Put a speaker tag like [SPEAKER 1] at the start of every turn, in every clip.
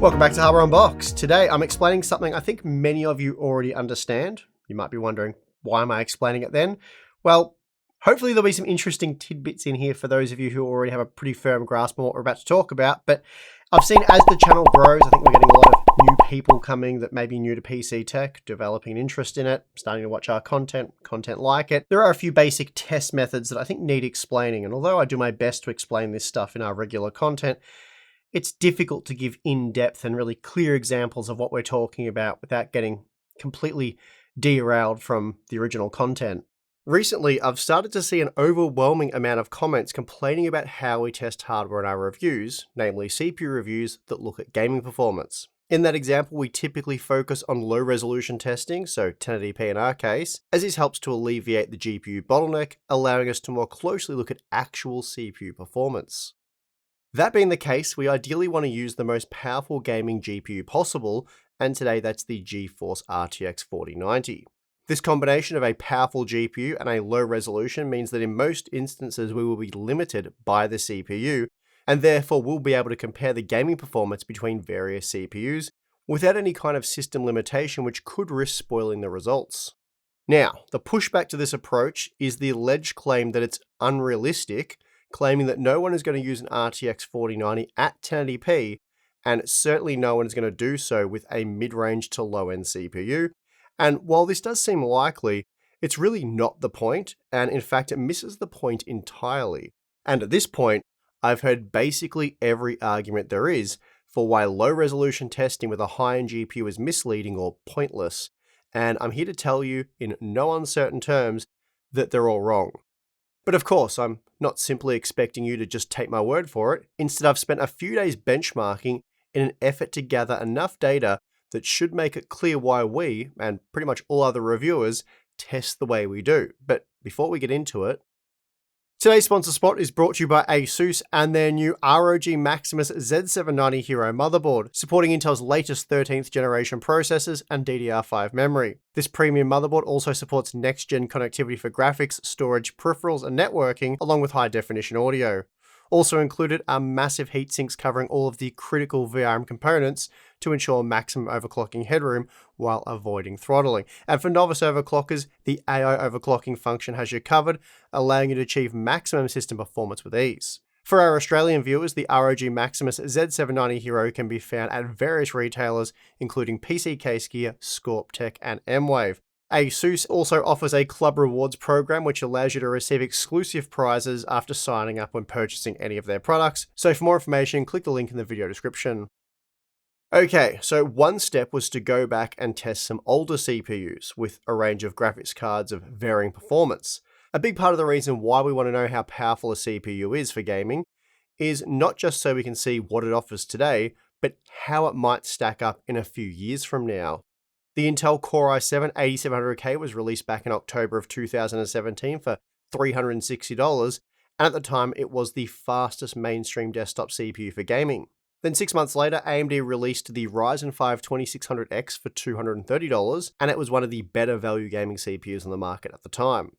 [SPEAKER 1] Welcome back to Hardware Unboxed. Today I'm explaining something I think many of you already understand. You might be wondering, why am I explaining it then? Well, hopefully there'll be some interesting tidbits in here for those of you who already have a pretty firm grasp on what we're about to talk about. But I've seen as the channel grows, I think we're getting a lot of new people coming that may be new to PC tech, developing an interest in it, starting to watch our content like it. There are a few basic test methods that I think need explaining. And although I do my best to explain this stuff in our regular content, it's difficult to give in-depth and really clear examples of what we're talking about without getting completely derailed from the original content. Recently, I've started to see an overwhelming amount of comments complaining about how we test hardware in our reviews, namely CPU reviews that look at gaming performance. In that example, we typically focus on low-resolution testing, so 1080p in our case, as this helps to alleviate the GPU bottleneck, allowing us to more closely look at actual CPU performance. That being the case, we ideally want to use the most powerful gaming GPU possible, and today that's the GeForce RTX 4090. This combination of a powerful GPU and a low resolution means that in most instances we will be limited by the CPU, and therefore we'll be able to compare the gaming performance between various CPUs without any kind of system limitation which could risk spoiling the results. Now, the pushback to this approach is the alleged claim that it's unrealistic, claiming that no one is going to use an RTX 4090 at 1080p, and certainly no one is going to do so with a mid-range to low-end CPU. And while this does seem likely, it's really not the point, and in fact it misses the point entirely. And at this point, I've heard basically every argument there is for why low-resolution testing with a high-end GPU is misleading or pointless, and I'm here to tell you in no uncertain terms that they're all wrong. But of course, I'm not simply expecting you to just take my word for it. Instead, I've spent a few days benchmarking in an effort to gather enough data that should make it clear why we, and pretty much all other reviewers, test the way we do. But before we get into it, today's sponsor spot is brought to you by ASUS and their new ROG Maximus Z790 Hero motherboard, supporting Intel's latest 13th generation processors and DDR5 memory. This premium motherboard also supports next-gen connectivity for graphics, storage, peripherals, and networking, along with high-definition audio. Also included are massive heatsinks covering all of the critical VRM components to ensure maximum overclocking headroom while avoiding throttling. And for novice overclockers, the AI overclocking function has you covered, allowing you to achieve maximum system performance with ease. For our Australian viewers, the ROG Maximus Z790 Hero can be found at various retailers, including PC Case Gear, Scorp Tech, and M-Wave. ASUS also offers a club rewards program which allows you to receive exclusive prizes after signing up when purchasing any of their products. So for more information, click the link in the video description. Okay, so one step was to go back and test some older CPUs with a range of graphics cards of varying performance. A big part of the reason why we want to know how powerful a CPU is for gaming is not just so we can see what it offers today, but how it might stack up in a few years from now. The Intel Core i7-8700K was released back in October of 2017 for $360, and at the time it was the fastest mainstream desktop CPU for gaming. Then 6 months later, AMD released the Ryzen 5 2600X for $230, and it was one of the better value gaming CPUs on the market at the time.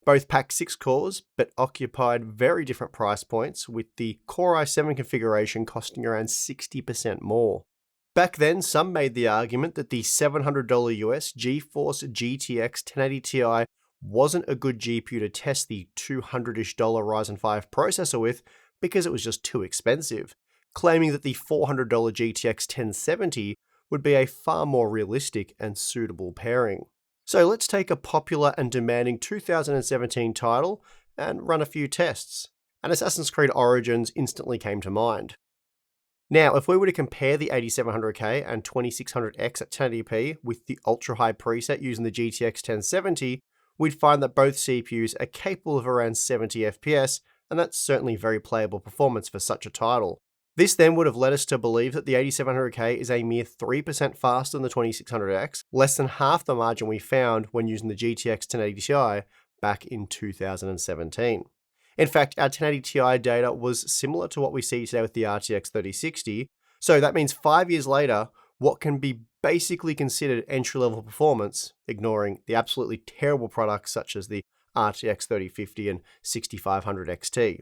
[SPEAKER 1] Both packed 6 cores, but occupied very different price points, with the Core i7 configuration costing around 60% more. Back then, some made the argument that the $700 US GeForce GTX 1080 Ti wasn't a good GPU to test the $200-ish Ryzen 5 processor with because it was just too expensive, claiming that the $400 GTX 1070 would be a far more realistic and suitable pairing. So let's take a popular and demanding 2017 title and run a few tests, and Assassin's Creed Origins instantly came to mind. Now, if we were to compare the 8700K and 2600X at 1080p with the ultra-high preset using the GTX 1070, we'd find that both CPUs are capable of around 70 FPS, and that's certainly very playable performance for such a title. This then would have led us to believe that the 8700K is a mere 3% faster than the 2600X, less than half the margin we found when using the GTX 1080 Ti back in 2017. In fact, our 1080 Ti data was similar to what we see today with the RTX 3060, so that means 5 years later, what can be basically considered entry-level performance, ignoring the absolutely terrible products such as the RTX 3050 and 6500 XT.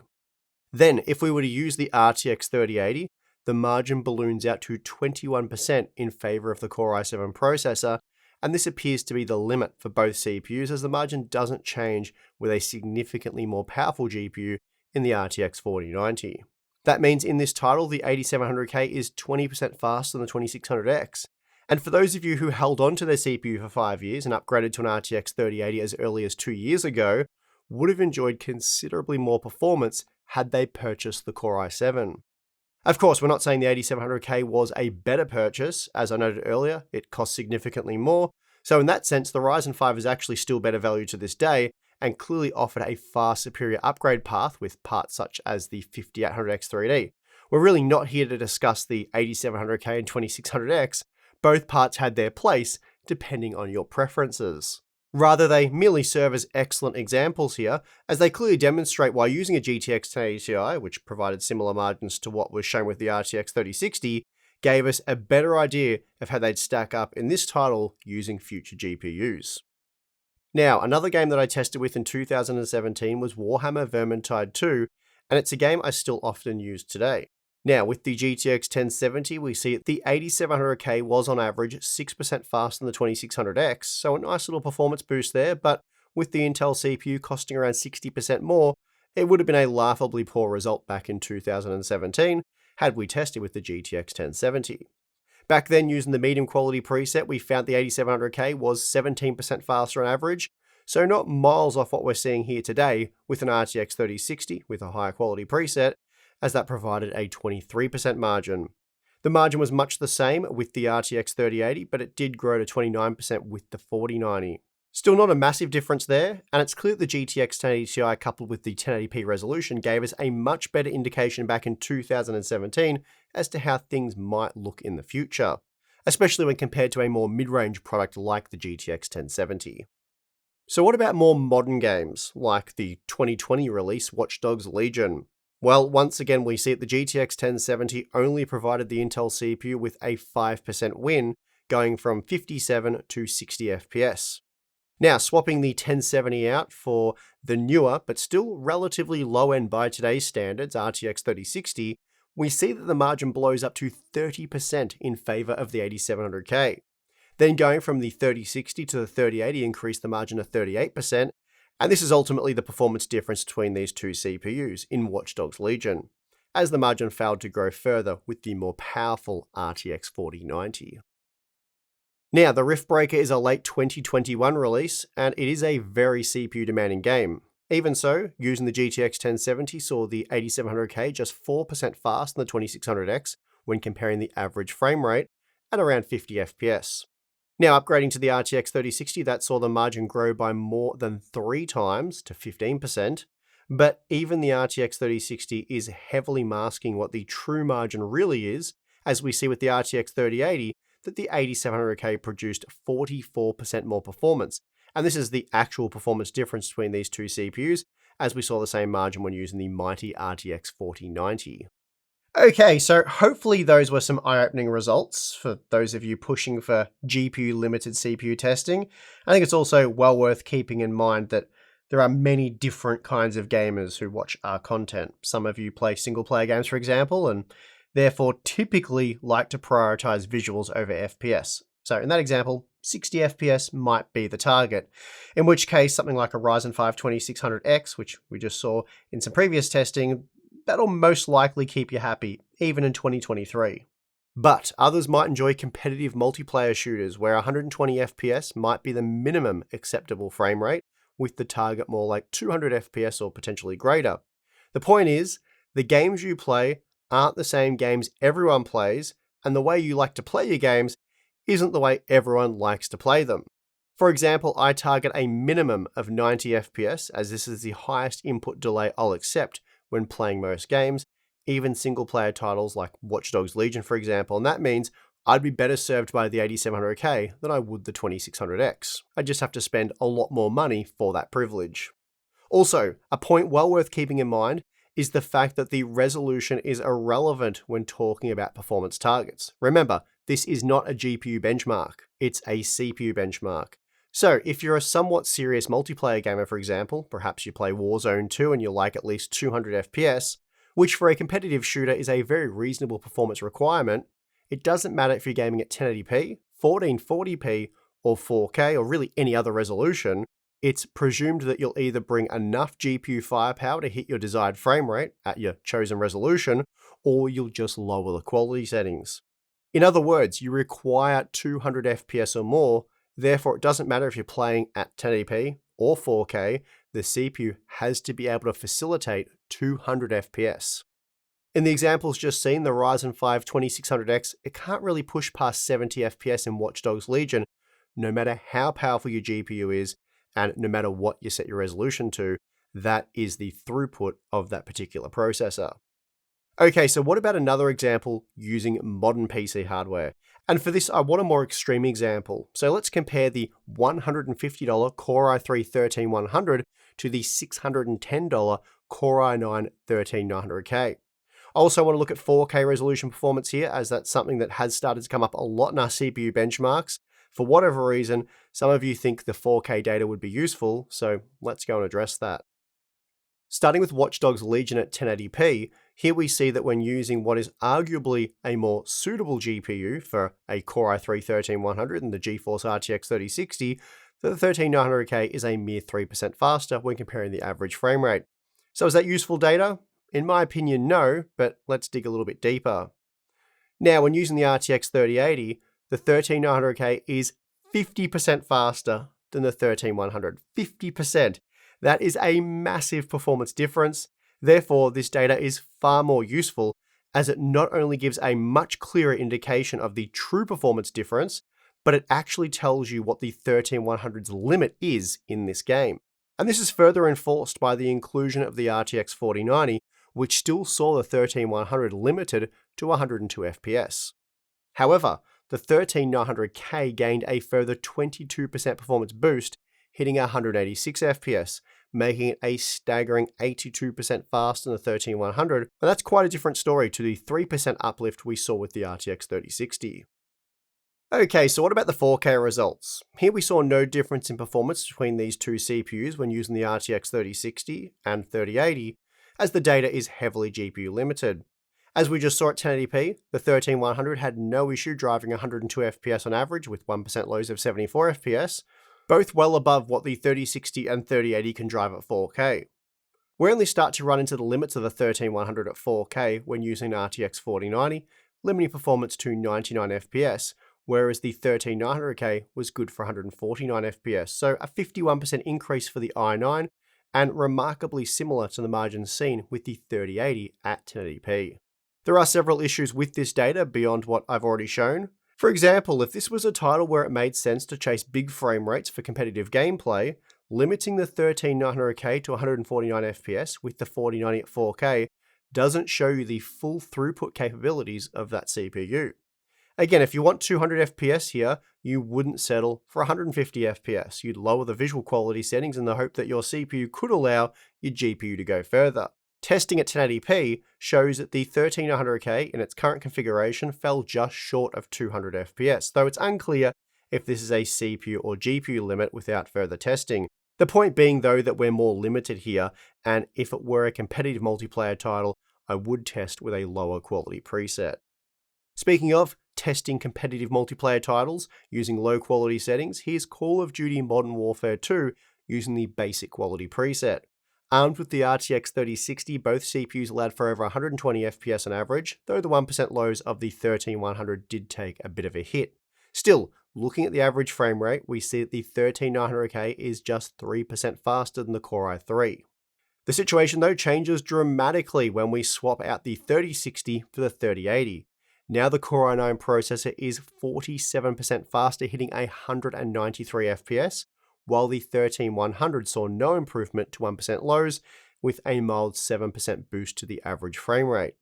[SPEAKER 1] Then, if we were to use the RTX 3080, the margin balloons out to 21% in favor of the Core i7 processor, and this appears to be the limit for both CPUs as the margin doesn't change with a significantly more powerful GPU in the RTX 4090. That means in this title, the 8700K is 20% faster than the 2600X. And for those of you who held on to their CPU for 5 years and upgraded to an RTX 3080 as early as 2 years ago, would have enjoyed considerably more performance had they purchased the Core i7. Of course, we're not saying the 8700K was a better purchase. As I noted earlier, it costs significantly more. So in that sense, the Ryzen 5 is actually still better value to this day and clearly offered a far superior upgrade path with parts such as the 5800X 3D. We're really not here to discuss the 8700K and 2600X. Both parts had their place depending on your preferences. Rather, they merely serve as excellent examples here, as they clearly demonstrate why using a GTX 1080 Ti, which provided similar margins to what was shown with the RTX 3060, gave us a better idea of how they'd stack up in this title using future GPUs. Now, another game that I tested with in 2017 was Warhammer Vermintide 2, and it's a game I still often use today. Now, with the GTX 1070, we see the 8700K was on average 6% faster than the 2600X, so a nice little performance boost there, but with the Intel CPU costing around 60% more, it would have been a laughably poor result back in 2017 had we tested with the GTX 1070. Back then, using the medium quality preset, we found the 8700K was 17% faster on average, so not miles off what we're seeing here today with an RTX 3060 with a higher quality preset, as that provided a 23% margin. The margin was much the same with the RTX 3080, but it did grow to 29% with the 4090. Still not a massive difference there, and it's clear the GTX 1080 Ti coupled with the 1080p resolution gave us a much better indication back in 2017 as to how things might look in the future, especially when compared to a more mid-range product like the GTX 1070. So what about more modern games, like the 2020 release Watch Dogs Legion? Well, once again, we see that the GTX 1070 only provided the Intel CPU with a 5% win, going from 57 to 60 FPS. Now, swapping the 1070 out for the newer, but still relatively low-end by today's standards, RTX 3060, we see that the margin blows up to 30% in favor of the 8700K. Then going from the 3060 to the 3080 increased the margin to 38%, and this is ultimately the performance difference between these two CPUs in Watch Dogs Legion, as the margin failed to grow further with the more powerful RTX 4090. Now, the Riftbreaker is a late 2021 release, and it is a very CPU-demanding game. Even so, using the GTX 1070 saw the 8700K just 4% faster than the 2600X when comparing the average frame rate at around 50 FPS. Now, upgrading to the RTX 3060, that saw the margin grow by more than 3 times to 15%, but even the RTX 3060 is heavily masking what the true margin really is, as we see with the RTX 3080 that the 8700K produced 44% more performance, and this is the actual performance difference between these two CPUs, as we saw the same margin when using the mighty RTX 4090. Okay, so hopefully those were some eye-opening results for those of you pushing for GPU-limited CPU testing. I think it's also well worth keeping in mind that there are many different kinds of gamers who watch our content. Some of you play single-player games, for example, and therefore typically like to prioritize visuals over FPS. So in that example, 60 FPS might be the target, in which case something like a Ryzen 5 2600X, which we just saw in some previous testing, that'll most likely keep you happy, even in 2023. But others might enjoy competitive multiplayer shooters where 120 FPS might be the minimum acceptable frame rate, with the target more like 200 FPS or potentially greater. The point is, the games you play aren't the same games everyone plays, and the way you like to play your games isn't the way everyone likes to play them. For example, I target a minimum of 90 FPS, as this is the highest input delay I'll accept when playing most games, even single-player titles like Watch Dogs Legion, for example, and that means I'd be better served by the 8700K than I would the 2600X. I just have to spend a lot more money for that privilege. Also, a point well worth keeping in mind is the fact that the resolution is irrelevant when talking about performance targets. Remember, this is not a GPU benchmark, it's a CPU benchmark. So if you're a somewhat serious multiplayer gamer, for example, perhaps you play Warzone 2 and you like at least 200 FPS, which for a competitive shooter is a very reasonable performance requirement. It doesn't matter if you're gaming at 1080p, 1440p, or 4K, or really any other resolution. It's presumed that you'll either bring enough GPU firepower to hit your desired frame rate at your chosen resolution, or you'll just lower the quality settings. In other words, you require 200 FPS or more, therefore it doesn't matter if you're playing at 1080p or 4K, the CPU has to be able to facilitate 200 FPS. In the examples just seen, the Ryzen 5 2600X, it can't really push past 70 FPS in Watch Dogs Legion, no matter how powerful your GPU is, and no matter what you set your resolution to. That is the throughput of that particular processor. Okay, so what about another example using modern PC hardware? And for this, I want a more extreme example. So let's compare the $150 Core i3-13100 to the $610 Core i9 13900K. I also want to look at 4K resolution performance here, as that's something that has started to come up a lot in our CPU benchmarks. For whatever reason, some of you think the 4K data would be useful, so let's go and address that. Starting with Watch Dogs Legion at 1080p, here we see that when using what is arguably a more suitable GPU for a Core i3-13100 and the GeForce RTX 3060, the 13900K is a mere 3% faster when comparing the average frame rate. So is that useful data? In my opinion, no, but let's dig a little bit deeper. Now, when using the RTX 3080, the 13900K is 50% faster than the 13100. 50%. That is a massive performance difference. Therefore, this data is far more useful, as it not only gives a much clearer indication of the true performance difference, but it actually tells you what the 13100's limit is in this game. And this is further enforced by the inclusion of the RTX 4090, which still saw the 13100 limited to 102 FPS. However, the 13900K gained a further 22% performance boost, hitting 186 FPS, making it a staggering 82% faster than the 13100, and that's quite a different story to the 3% uplift we saw with the RTX 3060. Okay, so what about the 4K results? Here we saw no difference in performance between these two CPUs when using the RTX 3060 and 3080, as the data is heavily GPU limited. As we just saw at 1080p, the 13100 had no issue driving 102 FPS on average with 1% lows of 74 FPS, both well above what the 3060 and 3080 can drive at 4K. We only start to run into the limits of the 13100 at 4K when using RTX 4090, limiting performance to 99 FPS, whereas the 13900K was good for 149 FPS, so a 51% increase for the i9, and remarkably similar to the margins seen with the 3080 at 1080p. There are several issues with this data beyond what I've already shown. For example, if this was a title where it made sense to chase big frame rates for competitive gameplay, limiting the 13900K to 149 FPS with the 4090 at 4K doesn't show you the full throughput capabilities of that CPU. Again, if you want 200 FPS here, you wouldn't settle for 150 FPS. You'd lower the visual quality settings in the hope that your CPU could allow your GPU to go further. Testing at 1080p shows that the 13900K in its current configuration fell just short of 200 FPS, though it's unclear if this is a CPU or GPU limit without further testing. The point being though that we're more limited here, and if it were a competitive multiplayer title, I would test with a lower quality preset. Speaking of testing competitive multiplayer titles using low quality settings, here's Call of Duty Modern Warfare 2 using the basic quality preset. Armed with the RTX 3060, both CPUs allowed for over 120 FPS on average, though the 1% lows of the 13100 did take a bit of a hit. Still, looking at the average frame rate, we see that the 13900K is just 3% faster than the Core i3. The situation though changes dramatically when we swap out the 3060 for the 3080. Now the Core i9 processor is 47% faster, hitting 193 FPS, while the 13100 saw no improvement to 1% lows, with a mild 7% boost to the average frame rate.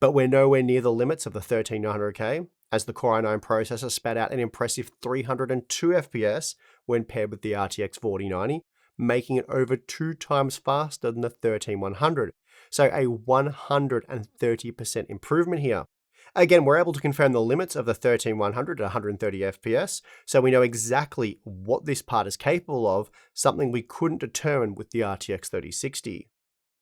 [SPEAKER 1] But we're nowhere near the limits of the 13900K, as the Core i9 processor spat out an impressive 302 FPS when paired with the RTX 4090, making it over 2 times faster than the 13100, so a 130% improvement here. Again, we're able to confirm the limits of the 13100 at 130 FPS, so we know exactly what this part is capable of, something we couldn't determine with the RTX 3060.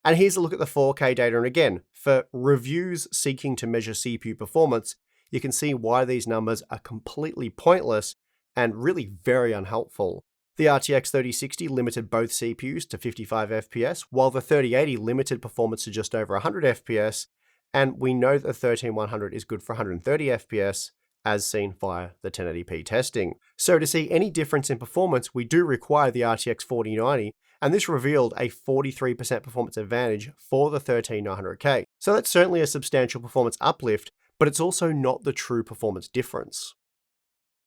[SPEAKER 1] And here's a look at the 4K data, and again, for reviews seeking to measure CPU performance, you can see why these numbers are completely pointless and really very unhelpful. The RTX 3060 limited both CPUs to 55 FPS, while the 3080 limited performance to just over 100 FPS, and we know that the 13100 is good for 130 FPS, as seen via the 1080p testing. So to see any difference in performance, we do require the RTX 4090, and this revealed a 43% performance advantage for the 13900K. So that's certainly a substantial performance uplift, but it's also not the true performance difference.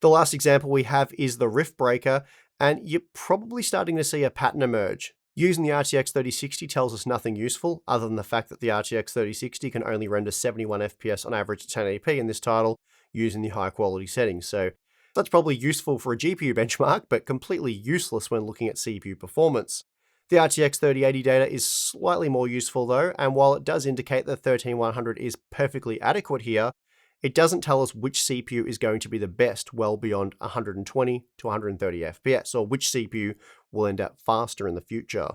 [SPEAKER 1] The last example we have is the Riftbreaker, and you're probably starting to see a pattern emerge. Using the RTX 3060 tells us nothing useful, other than the fact that the RTX 3060 can only render 71 FPS on average at 1080p in this title using the high quality settings. So that's probably useful for a GPU benchmark, but completely useless when looking at CPU performance. The RTX 3080 data is slightly more useful though, and while it does indicate that 13100 is perfectly adequate here, it doesn't tell us which CPU is going to be the best well beyond 120 to 130 FPS, or which CPU will end up faster in the future.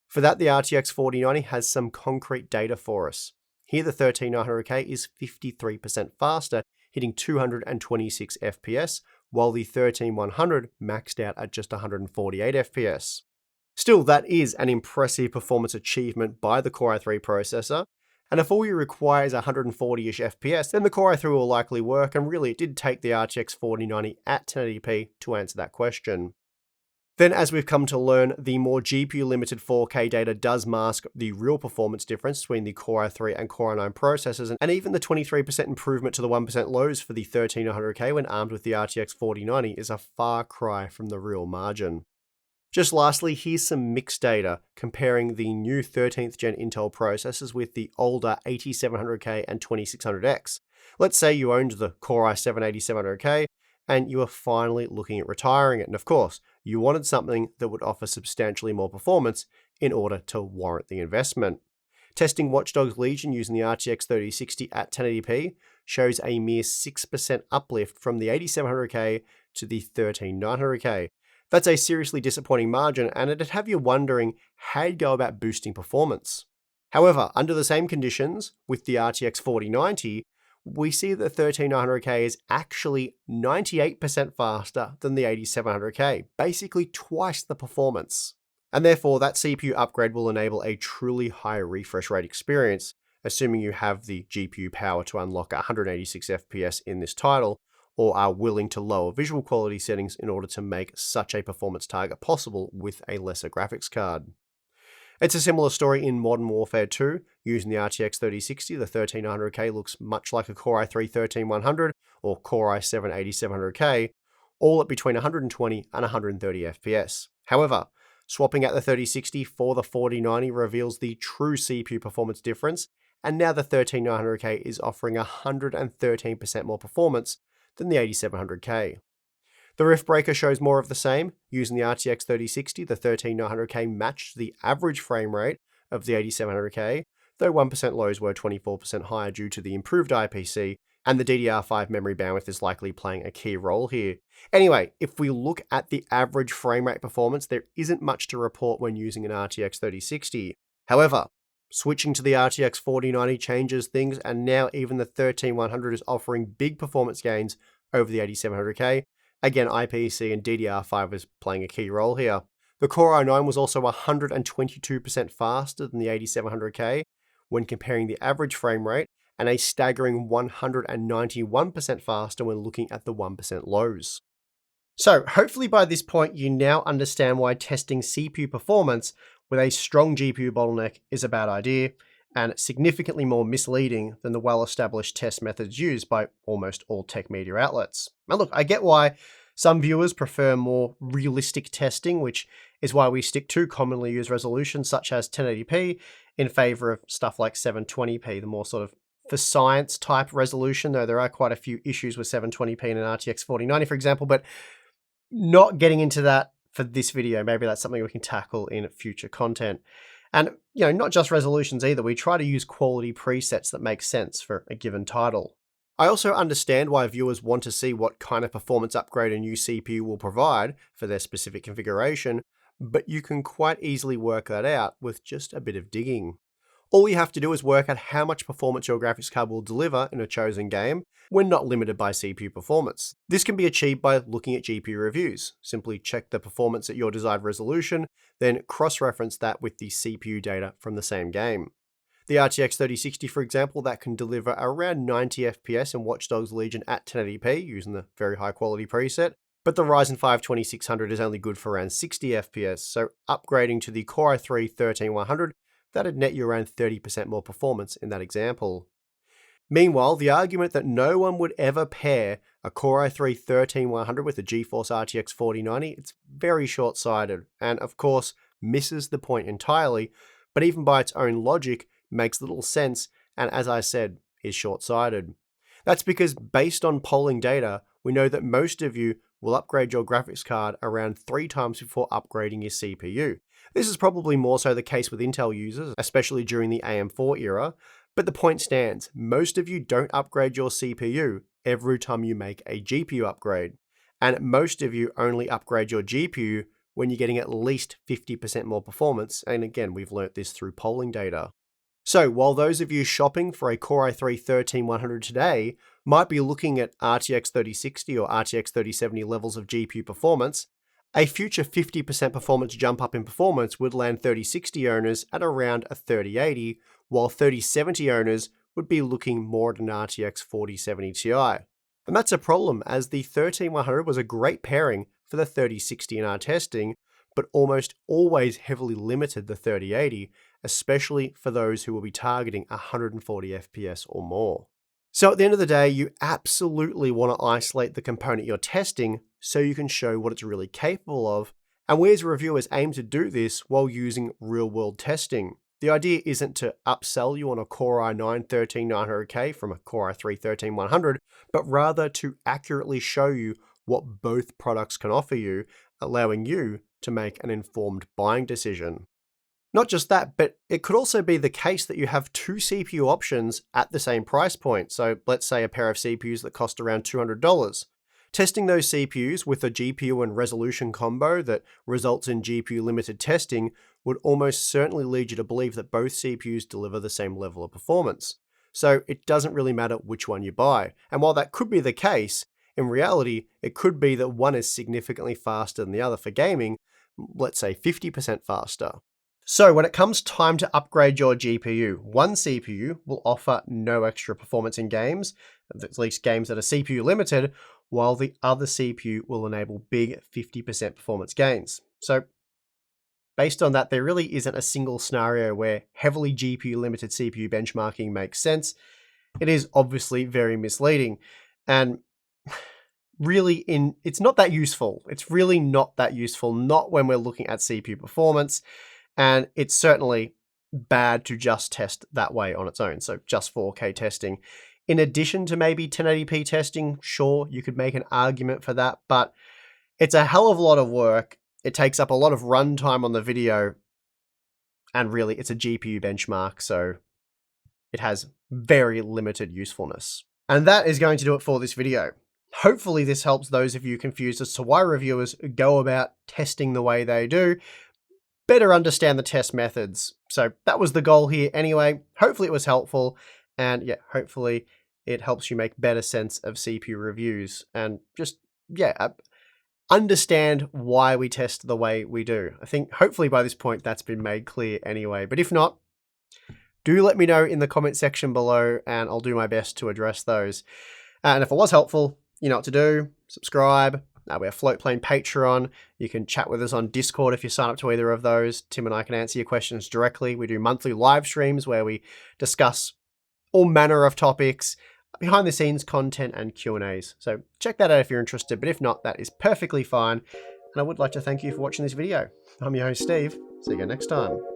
[SPEAKER 1] For that, the RTX 4090 has some concrete data for us. Here the 13900K is 53% faster, hitting 226 FPS, while the 13100 maxed out at just 148 FPS. Still, that is an impressive performance achievement by the Core i3 processor, and if all you require is 140-ish FPS, then the Core i3 will likely work, and really it did take the RTX 4090 at 1080p to answer that question. Then, as we've come to learn, the more GPU-limited 4K data does mask the real performance difference between the Core i3 and Core i9 processors, and even the 23% improvement to the 1% lows for the 13900K when armed with the RTX 4090 is a far cry from the real margin. Just lastly, here's some mixed data comparing the new 13th gen Intel processors with the older 8700K and 2600X. Let's say you owned the Core i7 8700K and you were finally looking at retiring it, and of course, you wanted something that would offer substantially more performance in order to warrant the investment. Testing Watch Dogs Legion using the RTX 3060 at 1080p shows a mere 6% uplift from the 8700K to the 13900K. That's a seriously disappointing margin, and it'd have you wondering how you'd go about boosting performance. However, under the same conditions, with the RTX 4090, we see that the 13900K is actually 98% faster than the 8700K, basically twice the performance. And therefore, that CPU upgrade will enable a truly high refresh rate experience, assuming you have the GPU power to unlock 186 FPS in this title, or are willing to lower visual quality settings in order to make such a performance target possible with a lesser graphics card. It's a similar story in Modern Warfare 2. Using the RTX 3060, the 13900K looks much like a Core i3 13100 or Core i7 8700K, all at between 120 and 130 FPS. However, swapping out the 3060 for the 4090 reveals the true CPU performance difference, and now the 13900K is offering 113% more performance than the 8700K. The Riftbreaker shows more of the same. Using the RTX 3060, the 13900K matched the average frame rate of the 8700K, though 1% lows were 24% higher due to the improved IPC, and the DDR5 memory bandwidth is likely playing a key role here. Anyway, if we look at the average frame rate performance, there isn't much to report when using an RTX 3060. However, switching to the RTX 4090 changes things, and now even the 13100 is offering big performance gains over the 8700K. Again, IPC and DDR5 is playing a key role here. The Core i9 was also 122% faster than the 8700K when comparing the average frame rate, and a staggering 191% faster when looking at the 1% lows. So hopefully by this point you now understand why testing CPU performance with a strong GPU bottleneck is a bad idea, and significantly more misleading than the well-established test methods used by almost all tech media outlets. Now look, I get why some viewers prefer more realistic testing, which is why we stick to commonly used resolutions such as 1080p in favor of stuff like 720p, the more sort of for science type resolution, though there are quite a few issues with 720p in an RTX 4090, for example, but not getting into that for this video. Maybe that's something we can tackle in future content. And, not just resolutions either. We try to use quality presets that make sense for a given title. I also understand why viewers want to see what kind of performance upgrade a new CPU will provide for their specific configuration, but you can quite easily work that out with just a bit of digging. All you have to do is work out how much performance your graphics card will deliver in a chosen game when not limited by CPU performance. This can be achieved by looking at GPU reviews. Simply check the performance at your desired resolution, then cross-reference that with the CPU data from the same game. The RTX 3060, for example, that can deliver around 90 FPS in Watch Dogs Legion at 1080p using the very high quality preset, but the Ryzen 5 2600 is only good for around 60 FPS, so upgrading to the Core i3 13100, that'd net you around 30% more performance in that example. Meanwhile, the argument that no one would ever pair a Core i3 13100 with a GeForce RTX 4090, it's very short-sighted, and of course, misses the point entirely, but even by its own logic, makes little sense, and as I said, is short-sighted. That's because based on polling data, we know that most of you will upgrade your graphics card around 3 times before upgrading your CPU. This is probably more so the case with Intel users, especially during the AM4 era, but the point stands, most of you don't upgrade your CPU every time you make a GPU upgrade, and most of you only upgrade your GPU when you're getting at least 50% more performance, and again, we've learnt this through polling data. So while those of you shopping for a Core i3 13100 today might be looking at RTX 3060 or RTX 3070 levels of GPU performance, a future 50% performance jump up in performance would land 3060 owners at around a 3080, while 3070 owners would be looking more at an RTX 4070 Ti. And that's a problem, as the 13100 was a great pairing for the 3060 in our testing, but almost always heavily limited the 3080, especially for those who will be targeting 140 FPS or more. So at the end of the day, you absolutely want to isolate the component you're testing so you can show what it's really capable of, and we as reviewers aim to do this while using real-world testing. The idea isn't to upsell you on a Core i9 13900K from a Core i3 13100, but rather to accurately show you what both products can offer you, allowing you to make an informed buying decision. Not just that, but it could also be the case that you have 2 CPU options at the same price point. So let's say a pair of CPUs that cost around $200. Testing those CPUs with a GPU and resolution combo that results in GPU limited testing would almost certainly lead you to believe that both CPUs deliver the same level of performance. So it doesn't really matter which one you buy. And while that could be the case, in reality, it could be that one is significantly faster than the other for gaming, let's say 50% faster. So when it comes time to upgrade your GPU, one CPU will offer no extra performance in games, at least games that are CPU limited, while the other CPU will enable big 50% performance gains. So based on that, there really isn't a single scenario where heavily GPU limited CPU benchmarking makes sense. It is obviously very misleading, and really it's not that useful. It's really not that useful, not when we're looking at CPU performance. And it's certainly bad to just test that way on its own, so just 4K testing. In addition to maybe 1080p testing, sure, you could make an argument for that, but it's a hell of a lot of work. It takes up a lot of runtime on the video, and really it's a GPU benchmark, so it has very limited usefulness. And that is going to do it for this video. Hopefully this helps those of you confused as to why reviewers go about testing the way they do, better understand the test methods. So that was the goal here anyway. Hopefully it was helpful, and yeah, hopefully it helps you make better sense of CPU reviews and just, yeah, understand why we test the way we do. I think hopefully by this point that's been made clear anyway, but if not, do let me know in the comment section below and I'll do my best to address those. And if it was helpful, you know what to do. Subscribe. We have Floatplane Patreon. You can chat with us on Discord if you sign up to either of those. Tim and I can answer your questions directly. We do monthly live streams where we discuss all manner of topics, behind the scenes content and Q&As. So check that out if you're interested, but if not, that is perfectly fine. And I would like to thank you for watching this video. I'm your host, Steve. See you again next time.